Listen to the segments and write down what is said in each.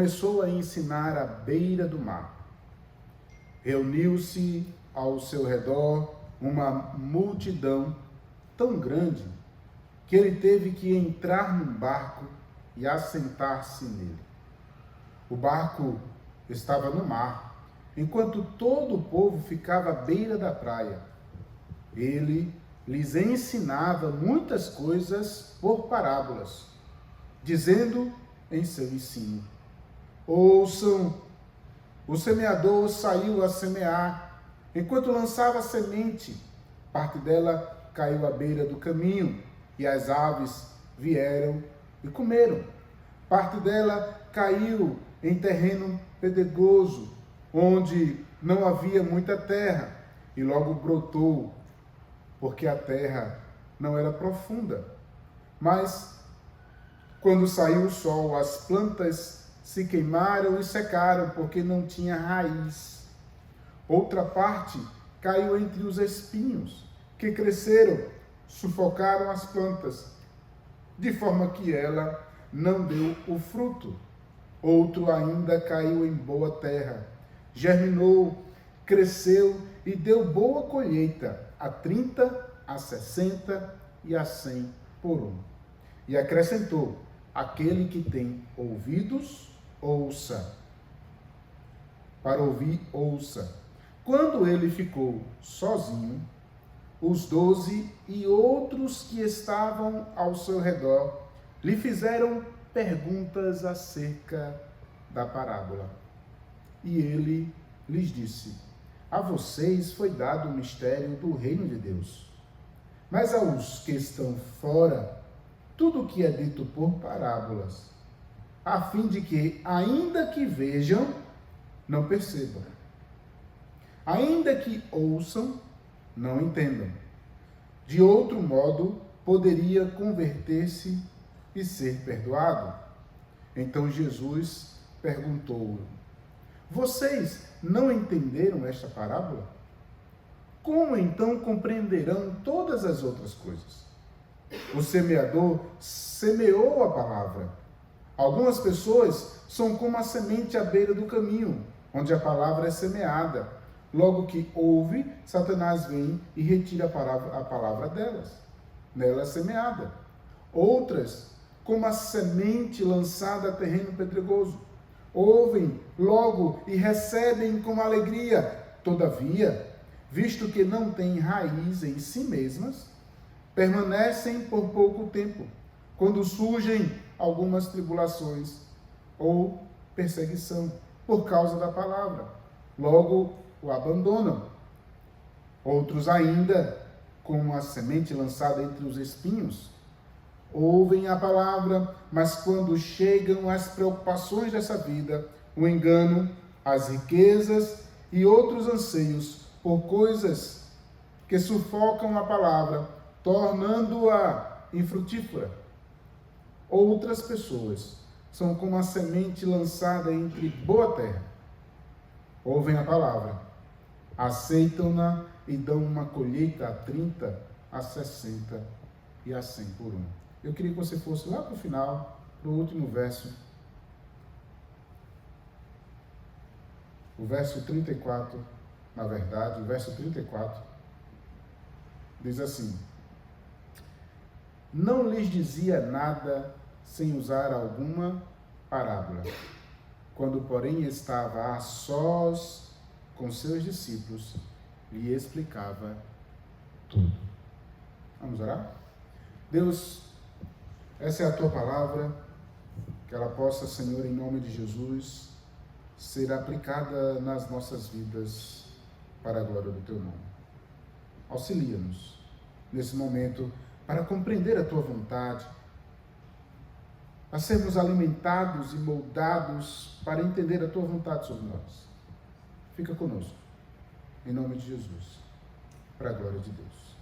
começou a ensinar à beira do mar. Reuniu-se ao seu redor uma multidão tão grande que ele teve que entrar num barco e assentar-se nele. O barco estava no mar, enquanto todo o povo ficava à beira da praia. Ele lhes ensinava muitas coisas por parábolas, dizendo em seu ensino: ouçam, o semeador saiu a semear. Enquanto lançava a semente, parte dela caiu à beira do caminho, e as aves vieram e comeram. Parte dela caiu em terreno pedregoso, onde não havia muita terra, e logo brotou, porque a terra não era profunda. Mas, quando saiu o sol, as plantas se queimaram e secaram, porque não tinha raiz. Outra parte caiu entre os espinhos, que cresceram, sufocaram as plantas, de forma que ela não deu o fruto. Outro ainda caiu em boa terra, germinou, cresceu e deu boa colheita, a 30, a 60 e a 100 por um. E acrescentou: aquele que tem ouvidos, ouça. Para ouvir, ouça. Quando ele ficou sozinho, os 12 e outros que estavam ao seu redor lhe fizeram perguntas acerca da parábola. E ele lhes disse: a vocês foi dado o mistério do reino de Deus. Mas aos que estão fora, tudo o que é dito por parábolas, a fim de que, ainda que vejam, não percebam. Ainda que ouçam, não entendam. De outro modo, poderia converter-se e ser perdoado. Então Jesus perguntou: vocês não entenderam esta parábola? Como então compreenderão todas as outras coisas? O semeador semeou a palavra. Algumas pessoas são como a semente à beira do caminho, onde a palavra é semeada. Logo que ouve, Satanás vem e retira a palavra delas. Nela é semeada. Outras, como a semente lançada a terreno pedregoso, ouvem logo e recebem com alegria. Todavia, visto que não têm raiz em si mesmas, permanecem por pouco tempo, quando surgem algumas tribulações ou perseguição por causa da palavra. Logo o abandonam. Outros ainda, como a semente lançada entre os espinhos, ouvem a palavra, mas quando chegam as preocupações dessa vida, o engano, as riquezas e outros anseios por coisas que sufocam a palavra, tornando-a infrutífera. Outras pessoas são como a semente lançada entre boa terra. Ouvem a palavra, aceitam-na e dão uma colheita a 30, a 60 e a 100 por um. Eu queria que você fosse lá para o final, para o último verso. O verso 34, na verdade, o verso 34, diz assim: não lhes dizia nada sem usar alguma parábola. Quando, porém, estava a sós com seus discípulos, lhe explicava tudo. Vamos orar? Deus, essa é a tua palavra, que ela possa, Senhor, em nome de Jesus, ser aplicada nas nossas vidas para a glória do teu nome. Auxilia-nos nesse momento para compreender a tua vontade, a sermos alimentados e moldados para entender a tua vontade sobre nós. Fica conosco, em nome de Jesus, para a glória de Deus.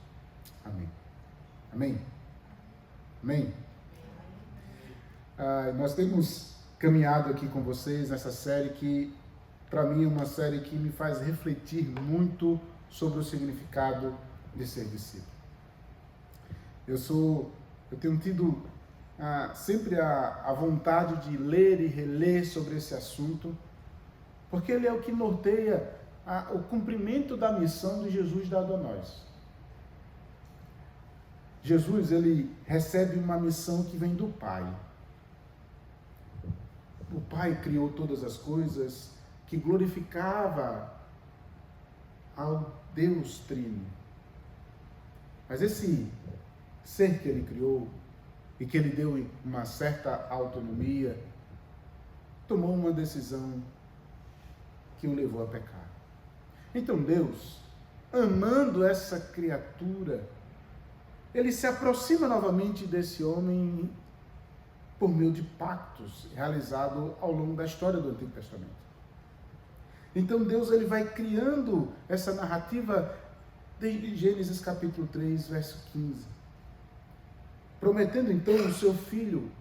Amém. Amém. Amém. Nós temos caminhado aqui com vocês nessa série que, para mim, é uma série que me faz refletir muito sobre o significado de ser discípulo. Eu tenho tido sempre a vontade de ler e reler sobre esse assunto, porque ele é o que norteia o cumprimento da missão de Jesus dado a nós. Jesus, ele recebe uma missão que vem do Pai. O Pai criou todas as coisas que glorificava ao Deus Trino. Mas esse ser que ele criou e que ele deu uma certa autonomia, tomou uma decisão que o levou a pecar. Então Deus, amando essa criatura, ele se aproxima novamente desse homem por meio de pactos realizados ao longo da história do Antigo Testamento. Então Deus, ele vai criando essa narrativa desde Gênesis capítulo 3, verso 15. Prometendo então o seu filho.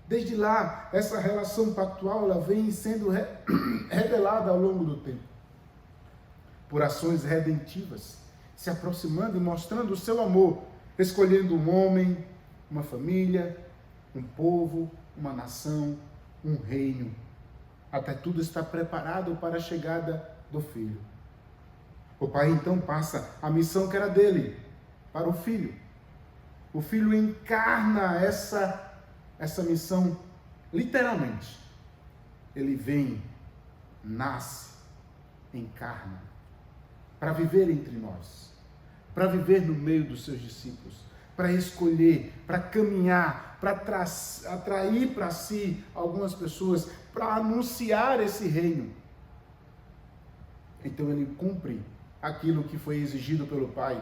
Desde lá, essa relação pactual, ela vem sendo revelada ao longo do tempo. Por ações redentivas, se aproximando e mostrando o seu amor, escolhendo um homem, uma família, um povo, uma nação, um reino. Até tudo está preparado para a chegada do Filho. O Pai então passa a missão que era dele para o Filho. O Filho encarna essa missão literalmente. Ele vem, nasce, encarna, para viver entre nós, para viver no meio dos seus discípulos, para escolher, para caminhar, para atrair para si algumas pessoas, para anunciar esse reino. Então ele cumpre aquilo que foi exigido pelo Pai,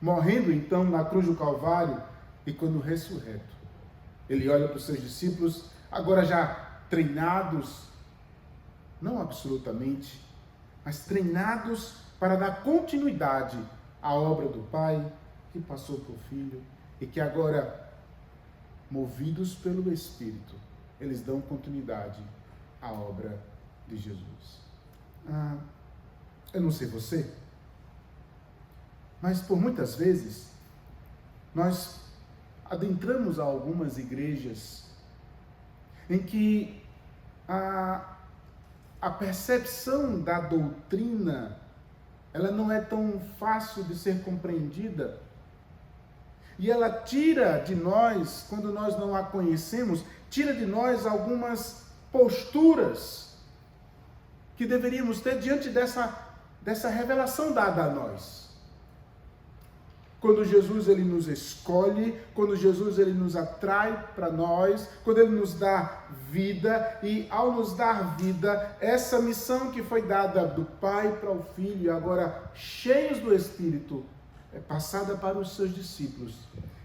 morrendo então na cruz do Calvário, e quando ressurreto, ele olha para os seus discípulos, agora já treinados, não absolutamente, mas treinados para dar continuidade à obra do Pai, que passou para o Filho, e que agora, movidos pelo Espírito, eles dão continuidade à obra de Jesus. Eu não sei você, mas por muitas vezes, nós adentramos a algumas igrejas em que a percepção da doutrina, ela não é tão fácil de ser compreendida, e ela tira de nós, quando nós não a conhecemos, tira de nós algumas posturas que deveríamos ter diante dessa revelação dada a nós. Quando Jesus ele nos escolhe, quando Jesus ele nos atrai para nós, quando ele nos dá vida, e ao nos dar vida, essa missão que foi dada do Pai para o Filho, agora cheios do Espírito, é passada para os seus discípulos,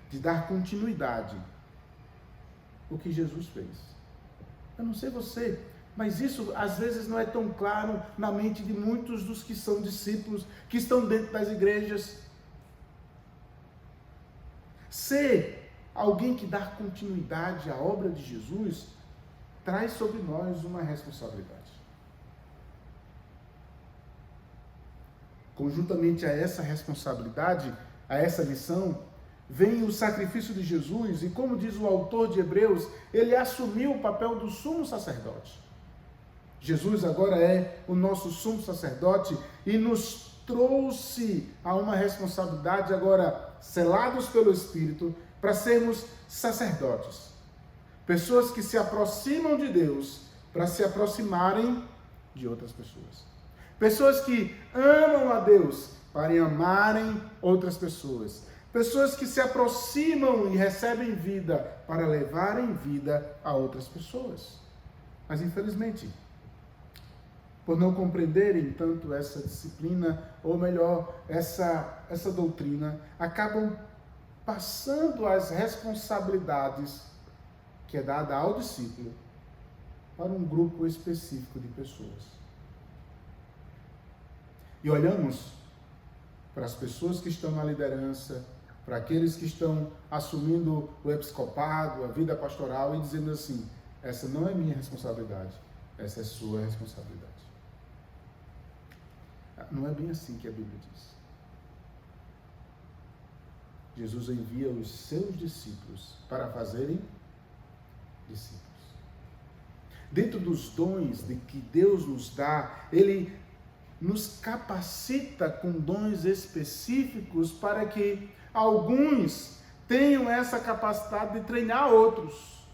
de dar continuidade ao que Jesus fez. Eu não sei você, mas isso às vezes não é tão claro na mente de muitos dos que são discípulos, que estão dentro das igrejas. Ser alguém que dá continuidade à obra de Jesus traz sobre nós uma responsabilidade. Conjuntamente a essa responsabilidade, a essa missão, vem o sacrifício de Jesus, e como diz o autor de Hebreus, ele assumiu o papel do sumo sacerdote. Jesus agora é o nosso sumo sacerdote e nos trouxe a uma responsabilidade agora, selados pelo Espírito, para sermos sacerdotes. Pessoas que se aproximam de Deus para se aproximarem de outras pessoas. Pessoas que amam a Deus para amarem outras pessoas. Pessoas que se aproximam e recebem vida para levarem vida a outras pessoas. Mas infelizmente, por não compreenderem tanto essa disciplina, ou melhor, essa doutrina, acabam passando as responsabilidades que é dada ao discípulo para um grupo específico de pessoas. E olhamos para as pessoas que estão na liderança, para aqueles que estão assumindo o episcopado, a vida pastoral, e dizendo assim: essa não é minha responsabilidade, essa é sua responsabilidade. Não é bem assim que a Bíblia diz. Jesus envia os seus discípulos para fazerem discípulos. Dentro dos dons de que Deus nos dá, Ele nos capacita com dons específicos para que alguns tenham essa capacidade de treinar outros,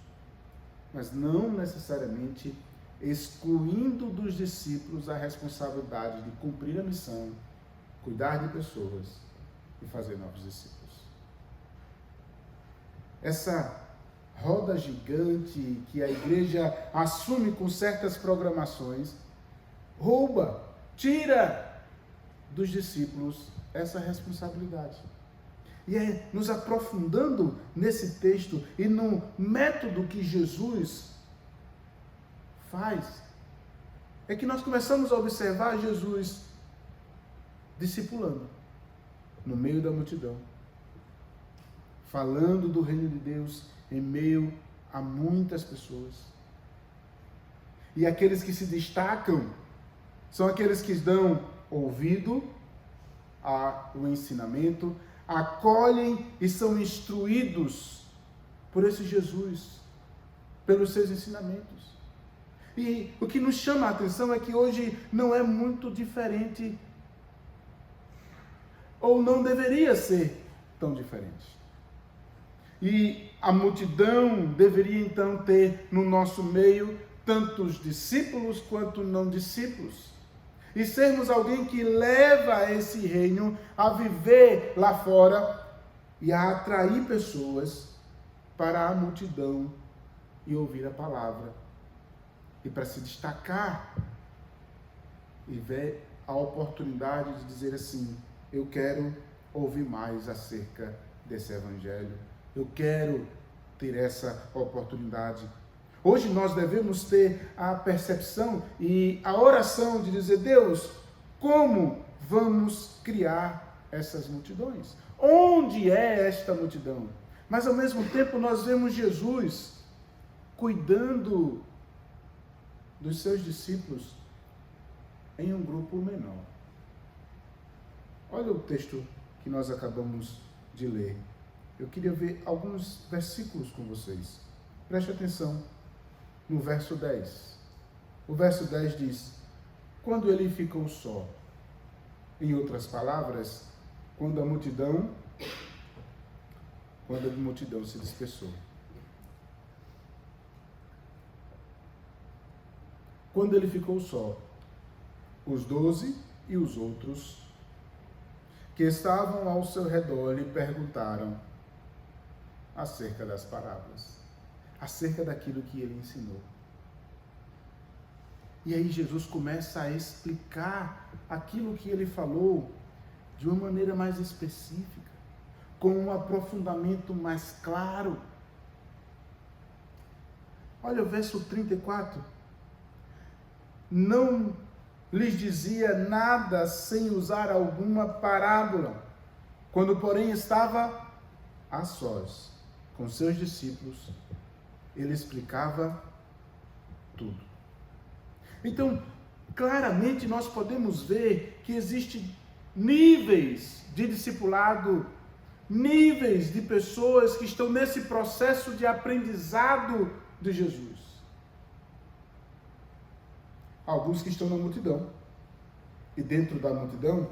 mas não necessariamente excluindo dos discípulos a responsabilidade de cumprir a missão, cuidar de pessoas e fazer novos discípulos. Essa roda gigante que a igreja assume com certas programações rouba, tira dos discípulos essa responsabilidade. E é nos aprofundando nesse texto e no método que Jesus faz, é que nós começamos a observar Jesus discipulando no meio da multidão, falando do reino de Deus em meio a muitas pessoas. E aqueles que se destacam são aqueles que dão ouvido ao ensinamento, acolhem e são instruídos por esse Jesus, pelos seus ensinamentos. E o que nos chama a atenção é que hoje não é muito diferente, ou não deveria ser tão diferente. E a multidão deveria então ter no nosso meio tantos discípulos quanto não discípulos. E sermos alguém que leva esse reino a viver lá fora e a atrair pessoas para a multidão e ouvir a palavra. E para se destacar e ver a oportunidade de dizer assim: eu quero ouvir mais acerca desse evangelho. Eu quero ter essa oportunidade. Hoje nós devemos ter a percepção e a oração de dizer: Deus, como vamos criar essas multidões? Onde é esta multidão? Mas ao mesmo tempo nós vemos Jesus cuidando dos seus discípulos em um grupo menor. Olha o texto que nós acabamos de ler. Eu queria ver alguns versículos com vocês. Preste atenção no verso 10. O verso 10 diz: quando ele ficou só. Em outras palavras, quando a multidão se dispersou. Quando ele ficou só, os 12 e os outros que estavam ao seu redor lhe perguntaram acerca das parábolas, acerca daquilo que ele ensinou. E aí Jesus começa a explicar aquilo que ele falou de uma maneira mais específica, com um aprofundamento mais claro. Olha o verso 34. Não lhes dizia nada sem usar alguma parábola, quando porém estava a sós com seus discípulos, ele explicava tudo. Então, claramente nós podemos ver que existem níveis de discipulado, níveis de pessoas que estão nesse processo de aprendizado de Jesus. Alguns que estão na multidão, e dentro da multidão,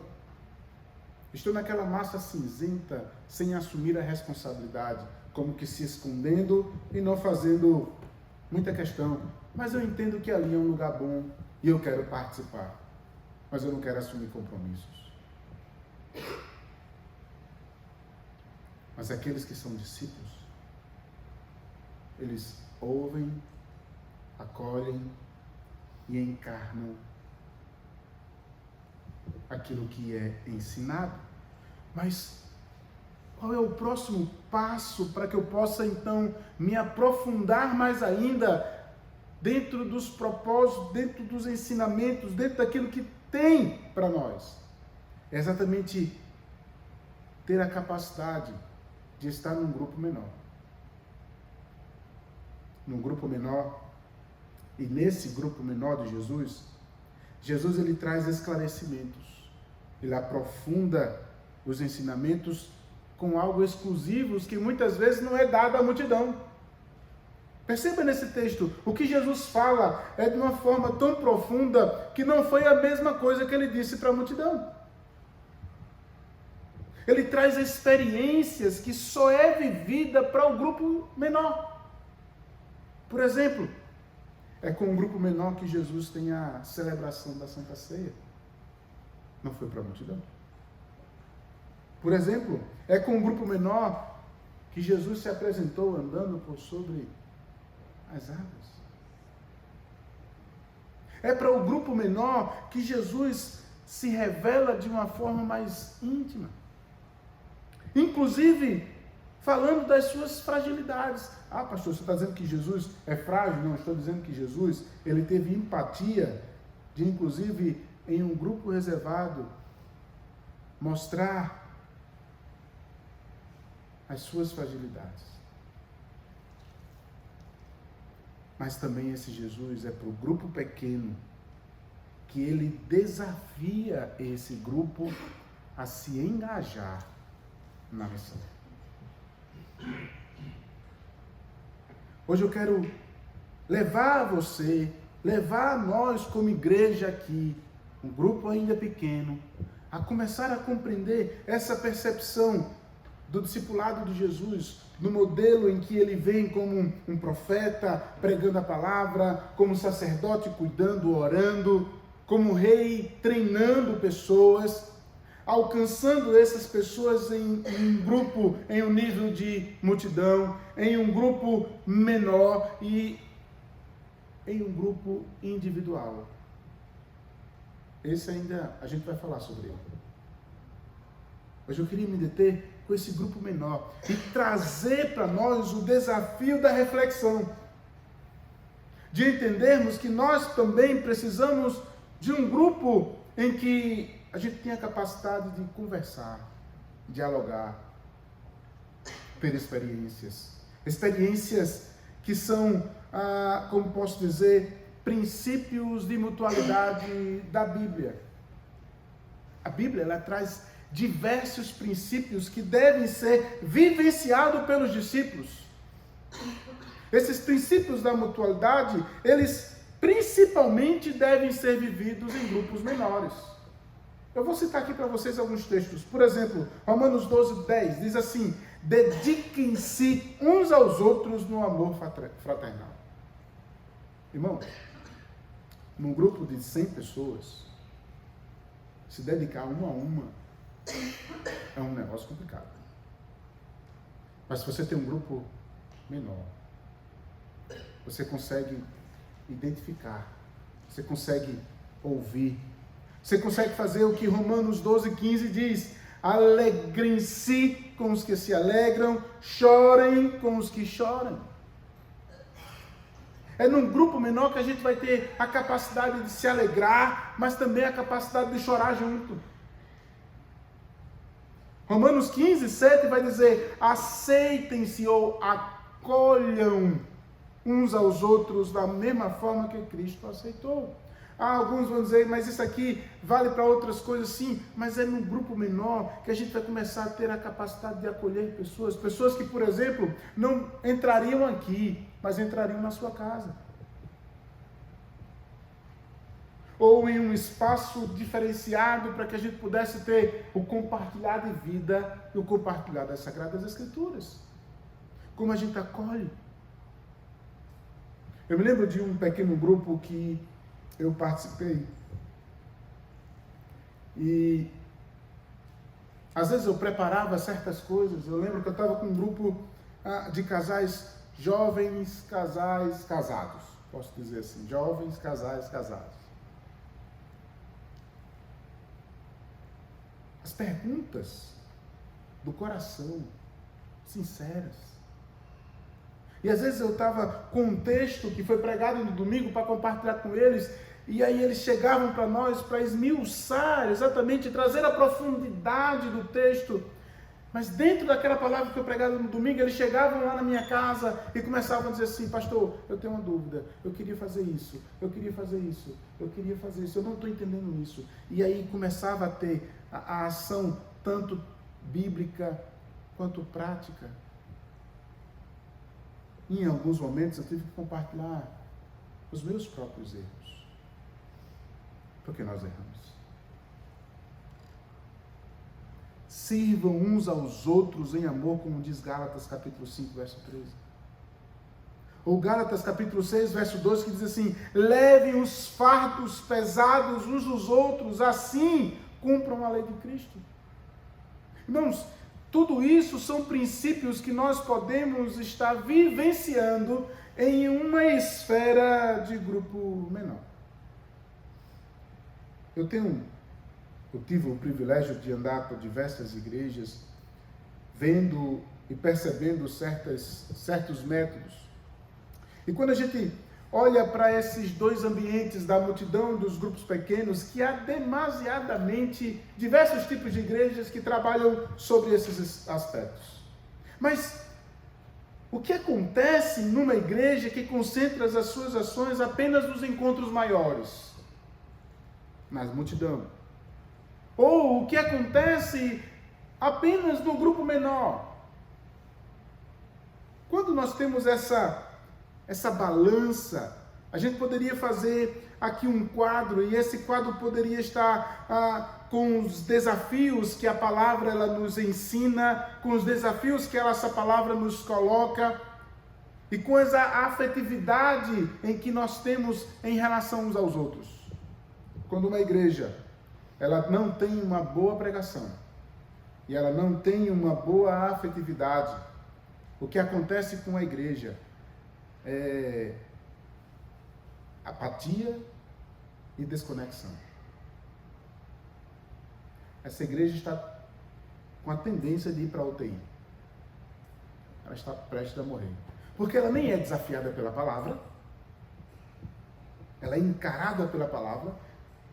estão naquela massa cinzenta, sem assumir a responsabilidade, como que se escondendo e não fazendo muita questão. Mas eu entendo que ali é um lugar bom e eu quero participar, mas eu não quero assumir compromissos. Mas aqueles que são discípulos, eles ouvem, acolhem e encarnam aquilo que é ensinado. Mas qual é o próximo passo para que eu possa então me aprofundar mais ainda dentro dos propósitos, dentro dos ensinamentos, dentro daquilo que tem para nós? É exatamente ter a capacidade de estar num grupo menor. Num grupo menor, e nesse grupo menor de Jesus ele traz esclarecimentos, ele aprofunda os ensinamentos com algo exclusivo que muitas vezes não é dado à multidão. Perceba nesse texto, o que Jesus fala é de uma forma tão profunda que não foi a mesma coisa que ele disse para a multidão. Ele traz experiências que só é vivida para o grupo menor. Por exemplo, é com um grupo menor que Jesus tem a celebração da Santa Ceia. Não foi para a multidão. Por exemplo, é com um grupo menor que Jesus se apresentou andando por sobre as águas. É para o grupo menor que Jesus se revela de uma forma mais íntima. Inclusive, falando das suas fragilidades. Ah, pastor, você está dizendo que Jesus é frágil? Não, estou dizendo que Jesus, ele teve empatia de, inclusive, em um grupo reservado, mostrar as suas fragilidades. Mas também esse Jesus é para o grupo pequeno, que ele desafia esse grupo a se engajar na missão. Hoje eu quero levar você, levar nós como igreja aqui, um grupo ainda pequeno, a começar a compreender essa percepção do discipulado de Jesus, no modelo em que ele vem como um profeta, pregando a palavra, como sacerdote cuidando, orando, como rei treinando pessoas, alcançando essas pessoas em um grupo, em um nível de multidão, em um grupo menor e em um grupo individual. Esse ainda a gente vai falar sobre ele. Hoje eu queria me deter com esse grupo menor e trazer para nós o desafio da reflexão, de entendermos que nós também precisamos de um grupo em que a gente tenha a capacidade de conversar, dialogar, ter experiências que são, como posso dizer, princípios de mutualidade da Bíblia. A Bíblia, ela traz diversos princípios que devem ser vivenciados pelos discípulos. Esses princípios da mutualidade, eles principalmente devem ser vividos em grupos menores. Eu vou citar aqui para vocês alguns textos. Por exemplo, Romanos 12:10 diz assim: dediquem-se uns aos outros no amor fraternal. Irmão, num grupo de 100 pessoas, se dedicar uma a uma é um negócio complicado. Mas se você tem um grupo menor, você consegue identificar, você consegue ouvir, você consegue fazer o que Romanos 12:15 diz: alegrem-se com os que se alegram, chorem com os que choram. É num grupo menor que a gente vai ter a capacidade de se alegrar, mas também a capacidade de chorar junto. Romanos 15:7 vai dizer: aceitem-se ou acolham uns aos outros da mesma forma que Cristo aceitou. Alguns vão dizer, mas isso aqui vale para outras coisas, sim, mas é num grupo menor que a gente vai começar a ter a capacidade de acolher pessoas que, por exemplo, não entrariam aqui, mas entrariam na sua casa. Ou em um espaço diferenciado para que a gente pudesse ter o compartilhar de vida e o compartilhar das Sagradas Escrituras. Como a gente acolhe. Eu me lembro de um pequeno grupo que eu participei. E às vezes eu preparava certas coisas. Eu lembro que eu estava com um grupo de casais, jovens casais casados. Posso dizer assim, jovens casais casados. As perguntas do coração, sinceras. E às vezes eu estava com um texto que foi pregado no domingo para compartilhar com eles, e aí eles chegavam para nós para esmiuçar, exatamente, trazer a profundidade do texto. Mas dentro daquela palavra que foi pregada no domingo, eles chegavam lá na minha casa e começavam a dizer assim: pastor, eu tenho uma dúvida, eu queria fazer isso, eu queria fazer isso, eu queria fazer isso, eu não estou entendendo isso. E aí começava a ter a ação tanto bíblica quanto prática. E em alguns momentos eu tive que compartilhar os meus próprios erros. Porque nós erramos. Sirvam uns aos outros em amor, como diz Gálatas capítulo 5, verso 13. Ou Gálatas capítulo 6, verso 12, que diz assim: levem os fardos pesados uns dos outros, assim cumpram a lei de Cristo. Irmãos, tudo isso são princípios que nós podemos estar vivenciando em uma esfera de grupo menor. Eu tive o privilégio de andar por diversas igrejas, vendo e percebendo certos métodos. E quando a gente olha para esses dois ambientes da multidão dos grupos pequenos, que há demasiadamente diversos tipos de igrejas que trabalham sobre esses aspectos. Mas o que acontece numa igreja que concentra as suas ações apenas nos encontros maiores, na multidão? Ou o que acontece apenas no grupo menor? Quando nós temos essa balança, a gente poderia fazer aqui um quadro, e esse quadro poderia estar com os desafios que a palavra ela nos ensina, com os desafios que essa palavra nos coloca, e com essa afetividade em que nós temos em relação uns aos outros. Quando uma igreja ela não tem uma boa pregação, e ela não tem uma boa afetividade, o que acontece com a igreja é apatia e desconexão. Essa igreja está com a tendência de ir para a UTI. Ela está prestes a morrer. Porque ela nem é desafiada pela palavra, ela é encarada pela palavra,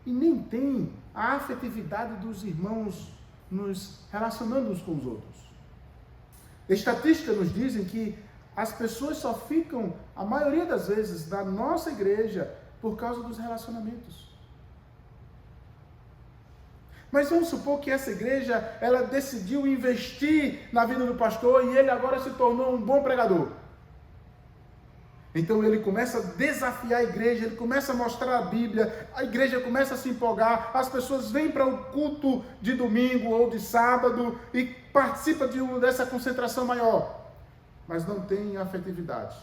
e nem tem a afetividade dos irmãos nos relacionando uns com os outros. Estatísticas nos dizem que as pessoas só ficam, a maioria das vezes, da nossa igreja por causa dos relacionamentos. Mas vamos supor que essa igreja, ela decidiu investir na vida do pastor e ele agora se tornou um bom pregador. Então ele começa a desafiar a igreja, ele começa a mostrar a Bíblia, a igreja começa a se empolgar, as pessoas vêm para o culto de domingo ou de sábado e participam dessa concentração maior, mas não tem afetividade.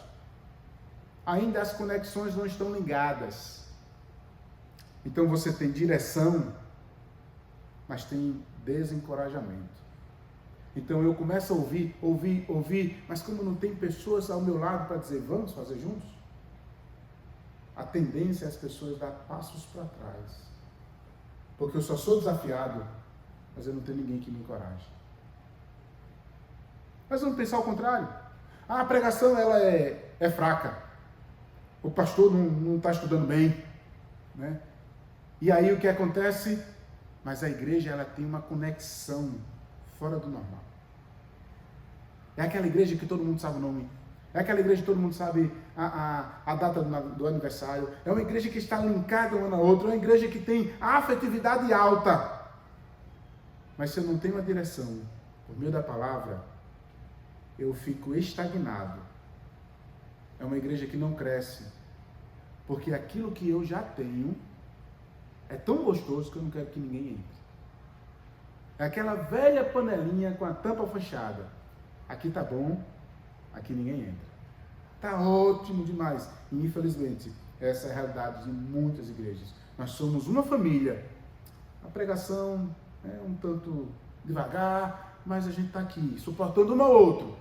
Ainda as conexões não estão ligadas. Então você tem direção, mas tem desencorajamento. Então eu começo a ouvir, mas como não tem pessoas ao meu lado para dizer, vamos fazer juntos? A tendência é as pessoas dar passos para trás. Porque eu só sou desafiado, mas eu não tenho ninguém que me encoraje. Mas vamos pensar ao contrário. A pregação ela é fraca. O pastor não está estudando bem, né? E aí o que acontece? Mas a igreja ela tem uma conexão fora do normal. É aquela igreja que todo mundo sabe o nome. É aquela igreja que todo mundo sabe a data do aniversário. É uma igreja que está linkada uma na outra. É uma igreja que tem a afetividade alta. Mas se eu não tenho uma direção por meio da palavra, eu fico estagnado. É uma igreja que não cresce. Porque aquilo que eu já tenho é tão gostoso que eu não quero que ninguém entre. É aquela velha panelinha com a tampa fechada. Aqui tá bom, aqui ninguém entra. Tá ótimo demais. E infelizmente, essa é a realidade de muitas igrejas. Nós somos uma família. A pregação é um tanto devagar, mas a gente está aqui, suportando um ao outro.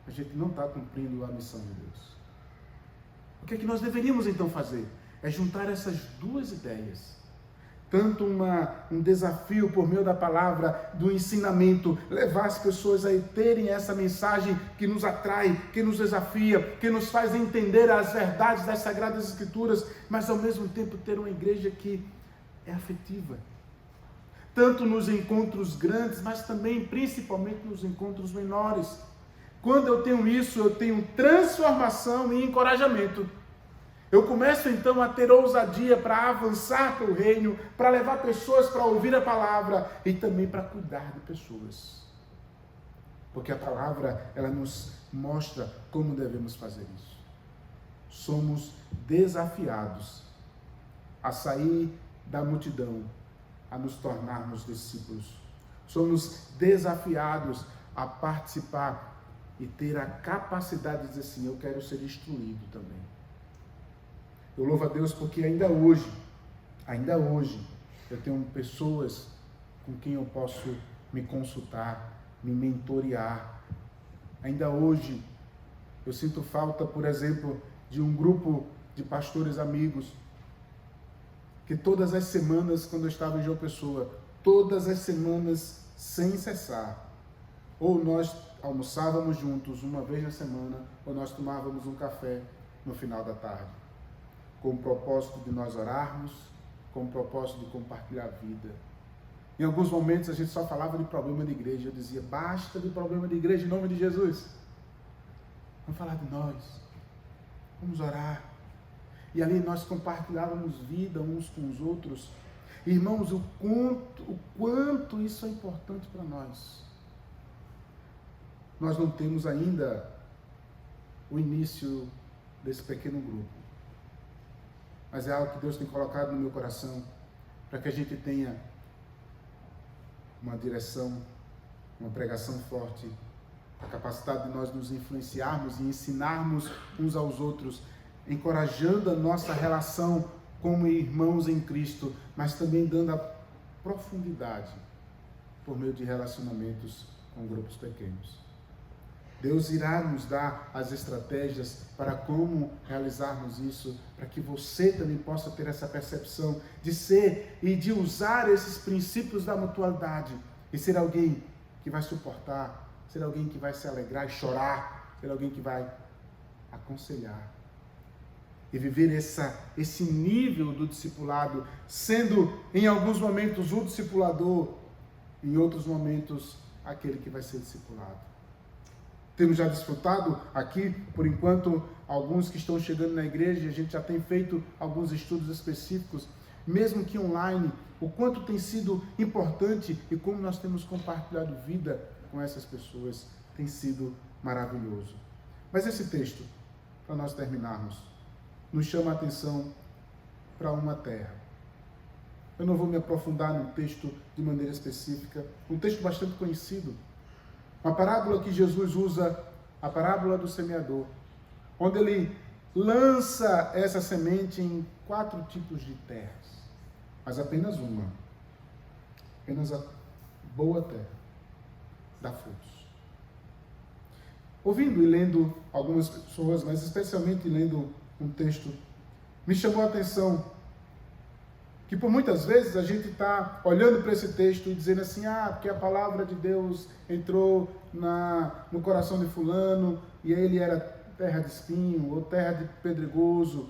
A gente não está cumprindo a missão de Deus. O que é que nós deveríamos então fazer? É juntar essas duas ideias. Tanto um desafio por meio da palavra, do ensinamento, levar as pessoas a terem essa mensagem que nos atrai, que nos desafia, que nos faz entender as verdades das Sagradas Escrituras, mas ao mesmo tempo ter uma igreja que é afetiva. Tanto nos encontros grandes, mas também, principalmente, nos encontros menores. Quando eu tenho isso, eu tenho transformação e encorajamento. Eu começo então a ter ousadia para avançar para o reino, para levar pessoas para ouvir a palavra e também para cuidar de pessoas. porque a palavra, ela nos mostra como devemos fazer isso. Somos desafiados a sair da multidão, a nos tornarmos discípulos. Somos desafiados a participar e ter a capacidade de dizer assim, eu quero ser instruído também. Eu louvo a Deus porque ainda hoje, eu tenho pessoas com quem eu posso me consultar, me mentorear. Ainda hoje, eu sinto falta, por exemplo, de um grupo de pastores amigos, que todas as semanas, quando eu estava em João Pessoa, todas as semanas, sem cessar, ou nós almoçávamos juntos uma vez na semana, ou nós tomávamos um café no final da tarde, com o propósito de nós orarmos, com o propósito de compartilhar a vida. Em alguns momentos a gente só falava de problema de igreja. Eu dizia, basta de problema de igreja em nome de Jesus. Vamos falar de nós. Vamos orar. E ali nós compartilhávamos vida uns com os outros. Irmãos, o quanto isso é importante para nós. Nós não temos ainda o início desse pequeno grupo. Mas é algo que Deus tem colocado no meu coração para que a gente tenha uma direção, uma pregação forte, a capacidade de nós nos influenciarmos e ensinarmos uns aos outros, encorajando a nossa relação como irmãos em Cristo, mas também dando a profundidade por meio de relacionamentos com grupos pequenos. Deus irá nos dar as estratégias para como realizarmos isso, para que você também possa ter essa percepção de ser e de usar esses princípios da mutualidade e ser alguém que vai suportar, ser alguém que vai se alegrar e chorar, ser alguém que vai aconselhar e viver esse nível do discipulado, sendo em alguns momentos o discipulador, em outros momentos aquele que vai ser discipulado. Temos já desfrutado aqui, por enquanto, alguns que estão chegando na igreja, a gente já tem feito alguns estudos específicos, mesmo que online, o quanto tem sido importante e como nós temos compartilhado vida com essas pessoas, tem sido maravilhoso. Mas esse texto, para nós terminarmos, nos chama a atenção para uma terra. Eu não vou me aprofundar no texto de maneira específica, um texto bastante conhecido, uma parábola que Jesus usa, a parábola do semeador, onde ele lança essa semente em 4 tipos de terras, mas apenas uma, apenas a boa terra, dá frutos. Ouvindo e lendo algumas pessoas, mas especialmente lendo um texto, me chamou a atenção que por muitas vezes a gente está olhando para esse texto e dizendo assim, porque a palavra de Deus entrou no coração de fulano, e ele era terra de espinho, ou terra de pedregoso.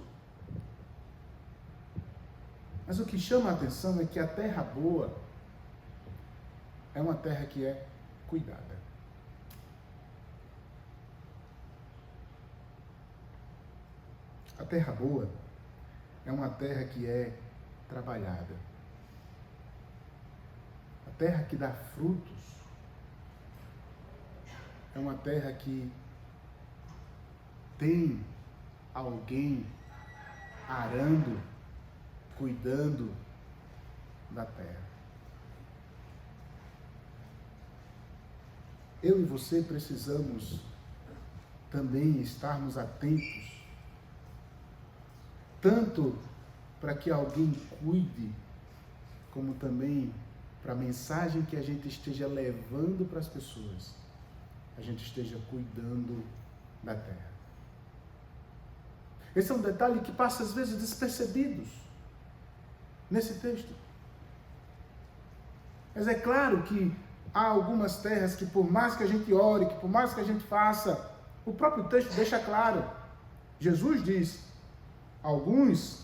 Mas o que chama a atenção é que a terra boa é uma terra que é cuidada. A terra boa é uma terra que é trabalhada. A terra que dá frutos é uma terra que tem alguém arando, cuidando da terra. Eu e você precisamos também estarmos atentos, tanto para que alguém cuide, como também para a mensagem que a gente esteja levando para as pessoas, a gente esteja cuidando da terra. Esse é um detalhe que passa às vezes despercebidos nesse texto. Mas é claro que há algumas terras que por mais que a gente ore, que por mais que a gente faça, o próprio texto deixa claro. Jesus diz, alguns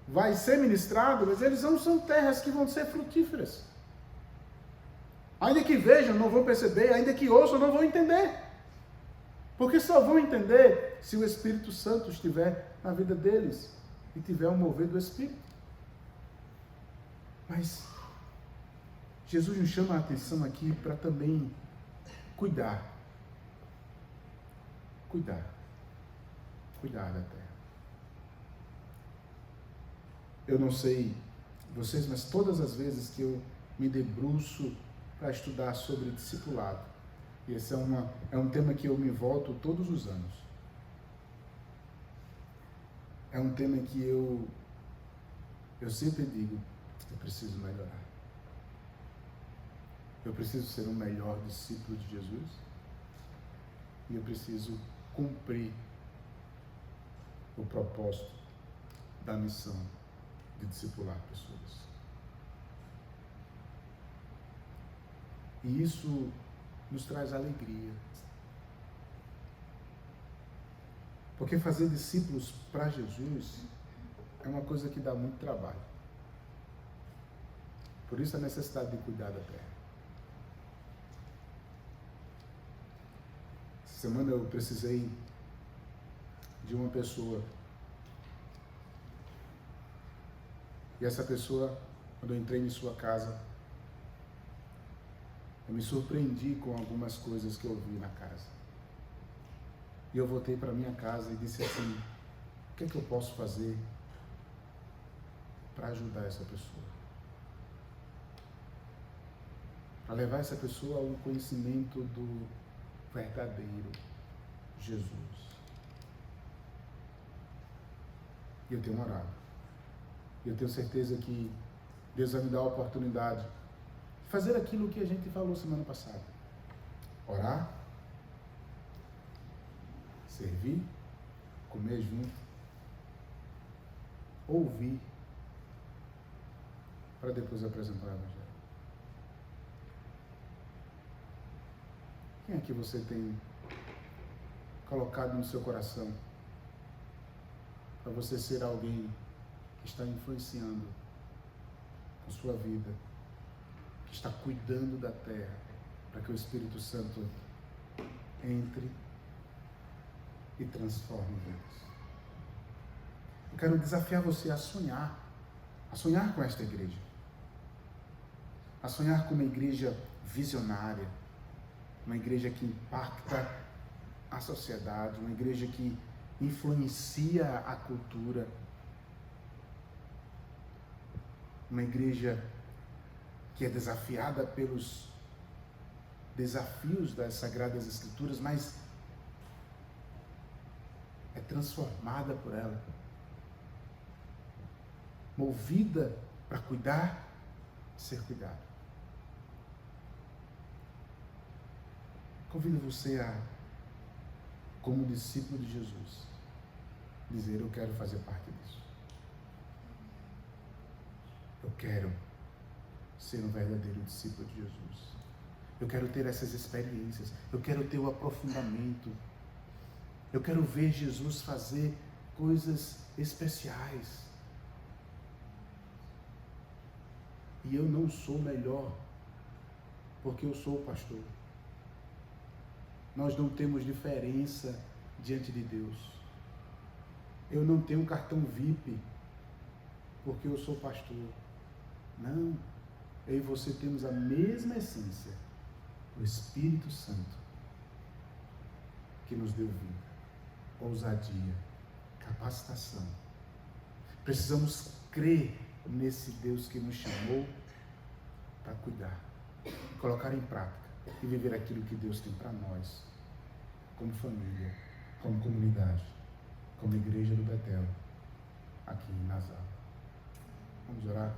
vai ser ministrado, mas eles não são terras que vão ser frutíferas. Ainda que vejam, não vão perceber, ainda que ouçam, não vão entender. Porque só vão entender se o Espírito Santo estiver na vida deles e tiver um mover do Espírito. Mas Jesus nos chama a atenção aqui para também Cuidar. Cuidar. Cuidar da terra. Eu não sei vocês, mas todas as vezes que eu me debruço para estudar sobre discipulado, e esse é um tema que eu me volto todos os anos. É um tema que eu sempre digo, eu preciso melhorar. Eu preciso ser um melhor discípulo de Jesus e eu preciso cumprir o propósito da missão de discipular pessoas. E isso nos traz alegria. Porque fazer discípulos para Jesus é uma coisa que dá muito trabalho. Por isso a necessidade de cuidar da terra. Essa semana eu precisei de uma pessoa. E essa pessoa, quando eu entrei em sua casa, eu me surpreendi com algumas coisas que eu vi na casa. E eu voltei para minha casa e disse assim, o que é que eu posso fazer para ajudar essa pessoa? Para levar essa pessoa ao conhecimento do verdadeiro Jesus. E eu tenho orado. E eu tenho certeza que Deus vai me dar a oportunidade de fazer aquilo que a gente falou semana passada. Orar, servir, comer junto, ouvir, para depois apresentar o Evangelho. Quem é que você tem colocado no seu coração para você ser alguém que está influenciando a sua vida, que está cuidando da terra, para que o Espírito Santo entre e transforme vidas? Eu quero desafiar você a sonhar com esta igreja, a sonhar com uma igreja visionária, uma igreja que impacta a sociedade, uma igreja que influencia a cultura, uma igreja que é desafiada pelos desafios das Sagradas Escrituras, mas é transformada por ela, movida para cuidar e ser cuidado. Convido você a, como discípulo de Jesus, dizer, eu quero fazer parte disso. Eu quero ser um verdadeiro discípulo de Jesus. Eu quero ter essas experiências. Eu quero ter o aprofundamento. Eu quero ver Jesus fazer coisas especiais. E eu não sou melhor porque eu sou o pastor. Nós não temos diferença diante de Deus. Eu não tenho um cartão VIP porque eu sou pastor. Não. Eu e você temos a mesma essência. O Espírito Santo que nos deu vida, ousadia, capacitação. Precisamos crer nesse Deus que nos chamou para cuidar, colocar em prática e viver aquilo que Deus tem para nós, como família, como comunidade, como igreja do Betel, aqui em Nazário. Vamos orar?